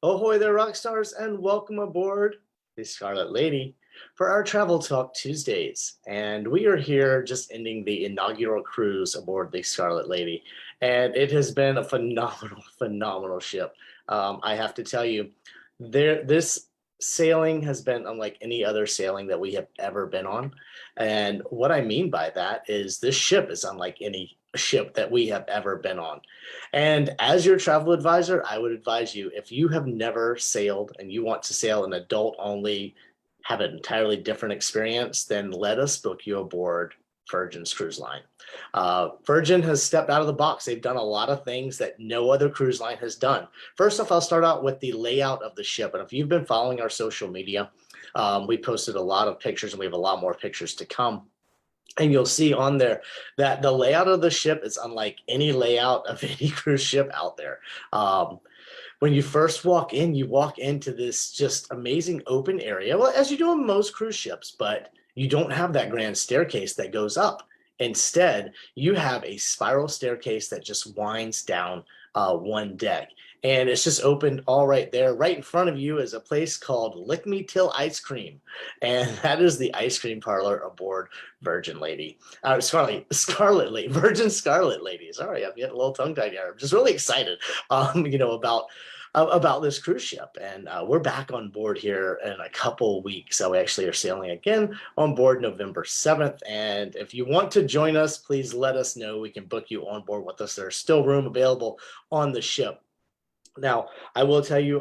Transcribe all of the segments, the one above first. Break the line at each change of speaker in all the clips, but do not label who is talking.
Ahoy there, rock stars, and welcome aboard the Scarlet Lady for our Travel Talk Tuesdays. And we are here just ending the inaugural cruise aboard the Scarlet Lady. And it has been a phenomenal, phenomenal ship. I have to tell you, this sailing has been unlike any other sailing that we have ever been on. And what I mean by that is this ship is unlike any ship that we have ever been on. And as your travel advisor, I would advise you if you have never sailed and you want to sail an adult only, have an entirely different experience, then let us book you aboard Virgin's cruise line. Virgin has stepped out of the box. They've done a lot of things that no other cruise line has done. First off, I'll start out with the layout of the ship. And if you've been following our social media, we posted a lot of pictures and we have a lot more pictures to come. And you'll see on there that the layout of the ship is unlike any layout of any cruise ship out there. When you first walk in, you walk into this just amazing open area, well, as you do on most cruise ships, but you don't have that grand staircase that goes up. Instead, you have a spiral staircase that just winds down one deck. And it's just opened all right there. Right in front of you is a place called Lick Me Till Ice Cream. And that is the ice cream parlor aboard Virgin Lady. Scarlet Lady, Virgin Scarlet Lady. Sorry, I'm getting a little tongue-tied here. I'm just really excited, about this cruise ship. And we're back on board here in a couple weeks. So we actually are sailing again on board November 7th. And if you want to join us, please let us know. We can book you on board with us. There's still room available on the ship. Now, I will tell you,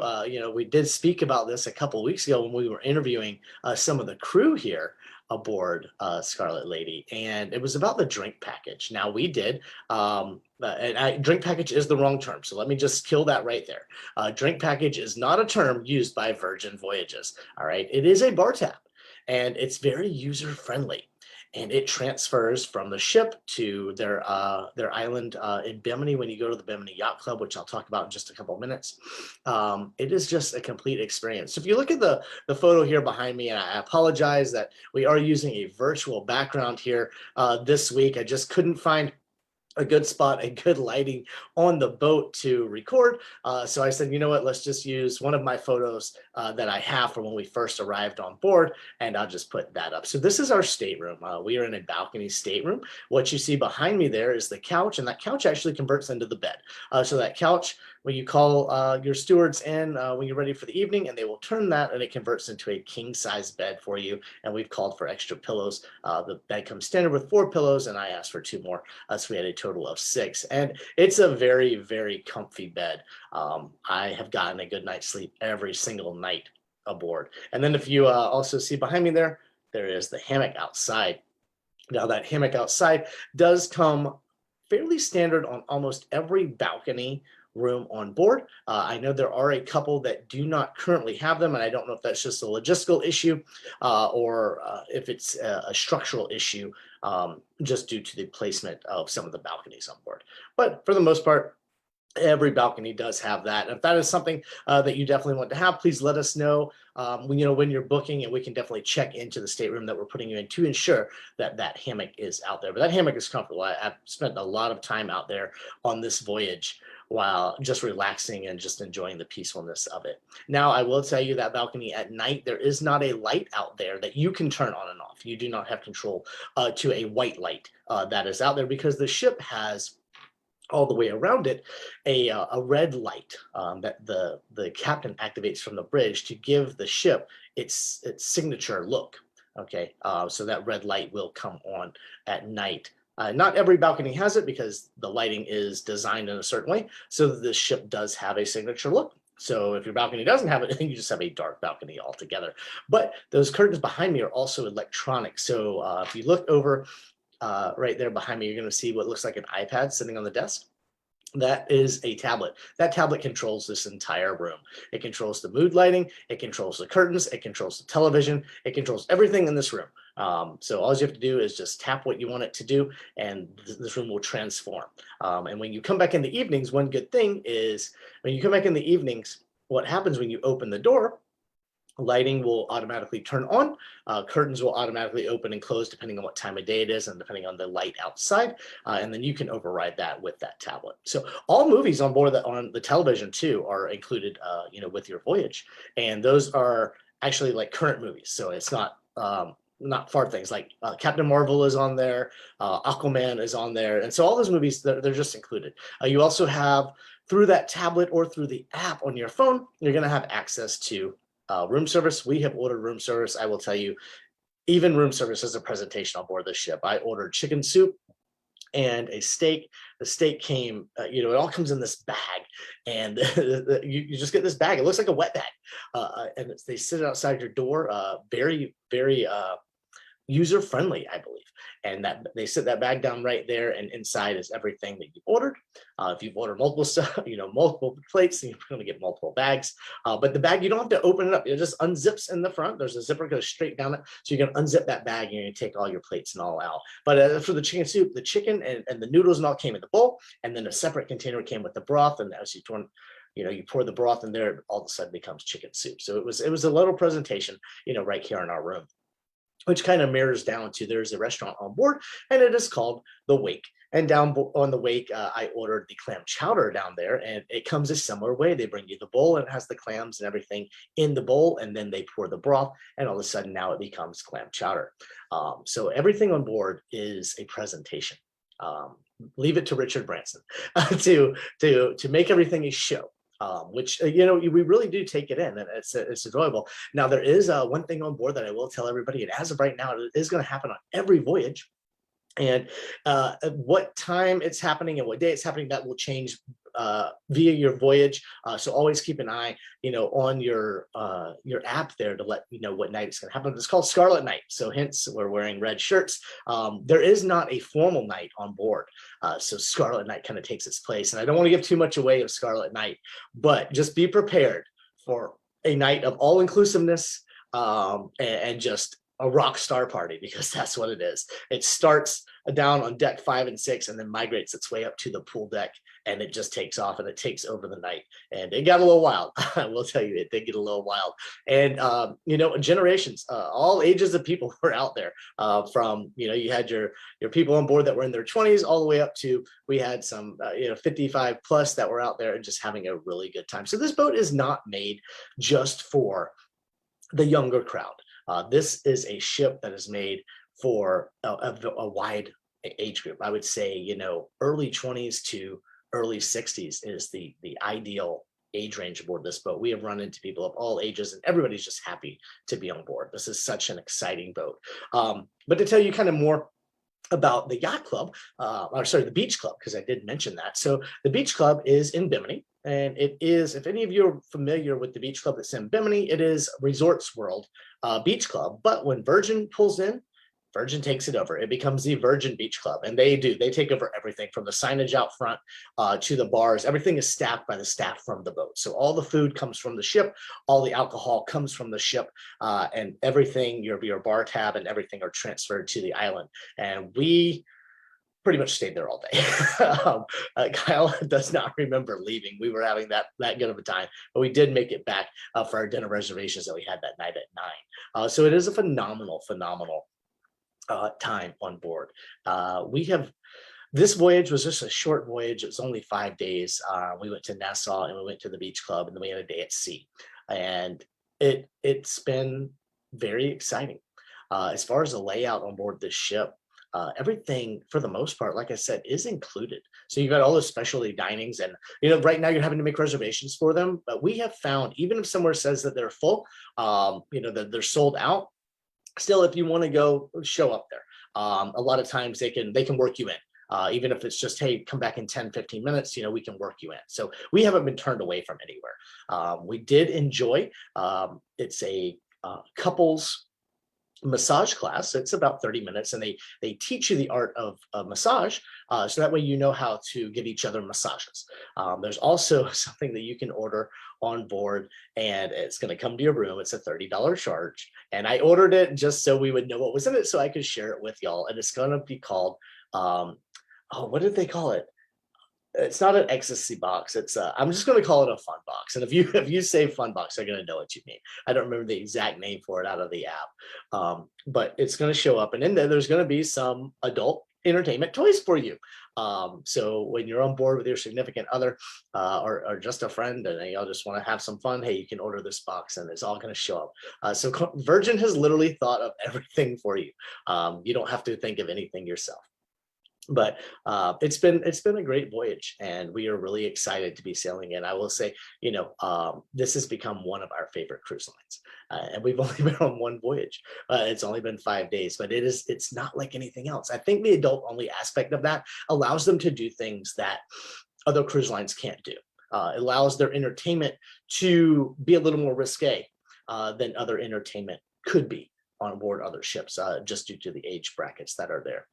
we did speak about this a couple weeks ago when we were interviewing some of the crew here aboard Scarlet Lady, and it was about the drink package. Now, we did, drink package is the wrong term, so let me just kill that right there. Drink package is not a term used by Virgin Voyages, all right? It is a bar tab, and it's very user-friendly. And it transfers from the ship to their island in Bimini when you go to the Bimini Yacht Club, which I'll talk about in just a couple of minutes. It is just a complete experience. So if you look at the photo here behind me, and I apologize that we are using a virtual background here this week. I just couldn't find a good spot, a good lighting on the boat to record. So I said, you know what, let's just use one of my photos that I have from when we first arrived on board, and I'll just put that up. So this is our stateroom. We are in a balcony stateroom. What you see behind me there is the couch, and that couch actually converts into the bed. So that couch, when you call your stewards in when you're ready for the evening, and they will turn that and it converts into a king size bed for you. And we've called for extra pillows. The bed comes standard with 4 pillows, and I asked for 2 more. So we had a total of 6. And it's a very, very comfy bed. I have gotten a good night's sleep every single night aboard. And then if you also see behind me there is the hammock outside. Now that hammock outside does come fairly standard on almost every balcony room on board. I know there are a couple that do not currently have them, and I don't know if that's just a logistical issue or if it's a structural issue just due to the placement of some of the balconies on board. But for the most part, every balcony does have that. If that is something that you definitely want to have, please let us know when you're booking, and we can definitely check into the stateroom that we're putting you in to ensure that that hammock is out there. But that hammock is comfortable. I've spent a lot of time out there on this voyage while just relaxing and just enjoying the peacefulness of it. Now, I will tell you that balcony at night, there is not a light out there that you can turn on and off. You do not have control to a white light that is out there, because the ship has all the way around it a red light that the captain activates from the bridge to give the ship its signature look. Okay, so that red light will come on at night. Not every balcony has it, because the lighting is designed in a certain way so that the ship does have a signature look. So if your balcony doesn't have it, then you just have a dark balcony altogether. But those curtains behind me are also electronic. So if you look over right there behind me, you're going to see what looks like an iPad sitting on the desk. That is a tablet. That tablet controls this entire room. It controls the mood lighting, it controls the curtains, it controls the television, it controls everything in this room. So all you have to do is just tap what you want it to do, and this room will transform. And when you come back in the evenings, one good thing is when you come back in the evenings, what happens when you open the door Lighting will automatically turn on. Curtains will automatically open and close depending on what time of day it is and depending on the light outside. And then you can override that with that tablet. So all movies on board on the television too are included, with your voyage. And those are actually like current movies. So it's not far things like Captain Marvel is on there, Aquaman is on there. And so all those movies, they're just included. You also have through that tablet or through the app on your phone, you're going to have access to room service. We have ordered room service. I will tell you, even room service is a presentation on board the ship. I ordered chicken soup and a steak. The steak came, it all comes in this bag, and you just get this bag. It looks like a wet bag, and they sit outside your door. Very, very user friendly, I believe. And that they sit that bag down right there, and inside is everything that you've ordered. If you've ordered multiple stuff, multiple plates, then you're going to get multiple bags. But the bag, you don't have to open it up. It just unzips in the front. There's a zipper goes straight down it. So you can unzip that bag and you take all your plates and all out. But for the chicken soup, the chicken and the noodles and all came in the bowl, and then a separate container came with the broth. And as you pour the broth in there, all of a sudden becomes chicken soup. So it was a little presentation, right here in our room, which kind of mirrors down to there's a restaurant on board, and it is called The Wake. And down on the Wake, I ordered the clam chowder down there, and it comes a similar way. They bring you the bowl, and it has the clams and everything in the bowl, and then they pour the broth, and all of a sudden now it becomes clam chowder. So everything on board is a presentation. Leave it to Richard Branson to make everything a show. Which we really do take it in, and it's enjoyable. Now there is one thing on board that I will tell everybody, and as of right now, it is going to happen on every voyage. And what time it's happening and what day it's happening, that will change via your voyage. So always keep an eye, on your app there to let you know what night it's going to happen. It's called Scarlet Night, so hence we're wearing red shirts. There is not a formal night on board, so Scarlet Night kind of takes its place. And I don't want to give too much away of Scarlet Night, but just be prepared for a night of all inclusiveness and just a rock star party, because that's what it is. It starts down on deck 5 and 6 and then migrates its way up to the pool deck, and it just takes off and it takes over the night. And it got a little wild. I will tell you, it did get a little wild. And generations, all ages of people were out there. From you had your people on board that were in their 20s all the way up to, we had some 55 plus that were out there and just having a really good time. So this boat is not made just for the younger crowd. This is a ship that is made for a wide age group. I would say, early 20s to early 60s is the ideal age range aboard this boat. We have run into people of all ages, and everybody's just happy to be on board. This is such an exciting boat. But to tell you kind of more about the yacht club, the beach club, because I did mention that. So the beach club is in Bimini, and it is, if any of you are familiar with the beach club that's in Bimini, it is Resorts World Beach Club. But when Virgin pulls in, Virgin takes it over. It becomes the Virgin Beach Club, and they take over everything from the signage out front to the bars. Everything is staffed by the staff from the boat. So all the food comes from the ship, all the alcohol comes from the ship, and everything, your bar tab and everything are transferred to the island. And we pretty much stayed there all day. Kyle does not remember leaving. We were having that good of a time, but we did make it back for our dinner reservations that we had that night at 9. So it is a phenomenal time on board. This voyage was just a short voyage. It was only 5 days. We went to Nassau and we went to the beach club, and then we had a day at sea. And it's been very exciting. As far as the layout on board this ship, everything for the most part, like I said, is included. So you've got all those specialty dinings, and right now you're having to make reservations for them. But we have found, even if somewhere says that they're full, that they're sold out, still, if you want to go, show up there. A lot of times they can work you in. Even if it's just, hey, come back in 10-15 minutes, we can work you in. So we haven't been turned away from anywhere. We did enjoy, it's a couples massage class. It's about 30 minutes, and they teach you the art of massage, so that way you know how to give each other massages. There's also something that you can order on board, and it's going to come to your room. It's a $30 charge, and I ordered it just so we would know what was in it, so I could share it with y'all. And it's going to be called what did they call it? It's not an ecstasy box. It's I'm just going to call it a fun box. box. And if you say fun box, they're going to know what you mean. I don't remember the exact name for it out of the app, but it's going to show up, and in there, there's going to be some adult entertainment toys for you. So when you're on board with your significant other or just a friend, and y'all just want to have some fun, hey, you can order this box and it's all going to show up. So Virgin has literally thought of everything for you. You don't have to think of anything yourself. But it's been a great voyage, and we are really excited to be sailing in. I will say, this has become one of our favorite cruise lines, and we've only been on one voyage. It's only been 5 days, but it's not like anything else. I think the adult only aspect of that allows them to do things that other cruise lines can't do. It allows their entertainment to be a little more risque than other entertainment could be on board other ships, just due to the age brackets that are there.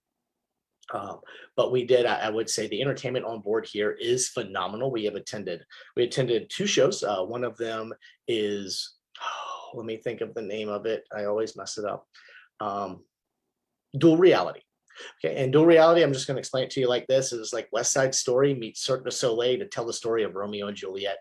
But I would say the entertainment on board here is phenomenal. We attended 2 shows. One of them is, let me think of the name of it. I always mess it up. Dual Reality. Okay, and Dual Reality, I'm just going to explain it to you like this. It's like West Side Story meets Cirque du Soleil to tell the story of Romeo and Juliet,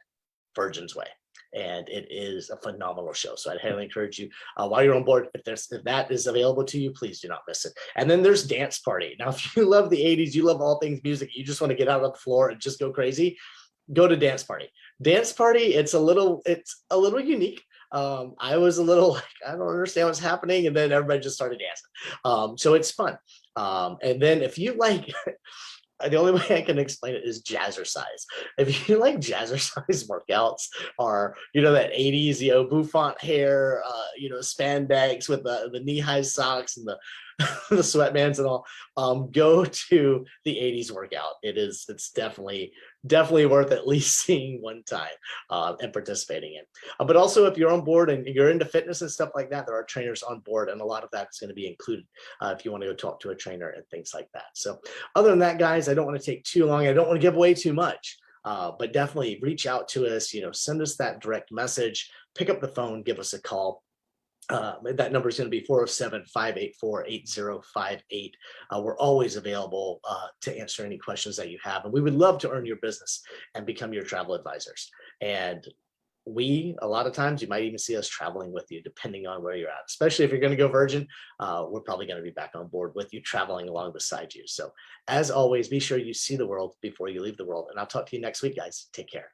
Virgin's way. And it is a phenomenal show. So I'd highly encourage you while you're on board, if that is available to you, please do not miss it. And then there's Dance Party. Now, if you love the 80s, you love all things music, you just want to get out on the floor and just go crazy, go to Dance Party. Dance Party, it's a little unique. I was a little like, I don't understand what's happening. And then everybody just started dancing. So it's fun. And then if you like, the only way I can explain it is jazzercise. If you like jazzercise workouts, or that 80s, bouffant hair, spandex with the knee-high socks and the the sweatbands and all, go to the 80s workout. It's definitely worth at least seeing one time and participating in. But also, if you're on board and you're into fitness and stuff like that, there are trainers on board, and a lot of that's going to be included if you want to go talk to a trainer and things like that. So other than that, guys, I don't want to take too long. I don't want to give away too much. But definitely reach out to us, send us that direct message, pick up the phone, give us a call. That number is going to be 407-584-8058. We're always available to answer any questions that you have. And we would love to earn your business and become your travel advisors. And a lot of times, you might even see us traveling with you, depending on where you're at. Especially if you're going to go Virgin, we're probably going to be back on board with you, traveling along beside you. So as always, be sure you see the world before you leave the world. And I'll talk to you next week, guys. Take care.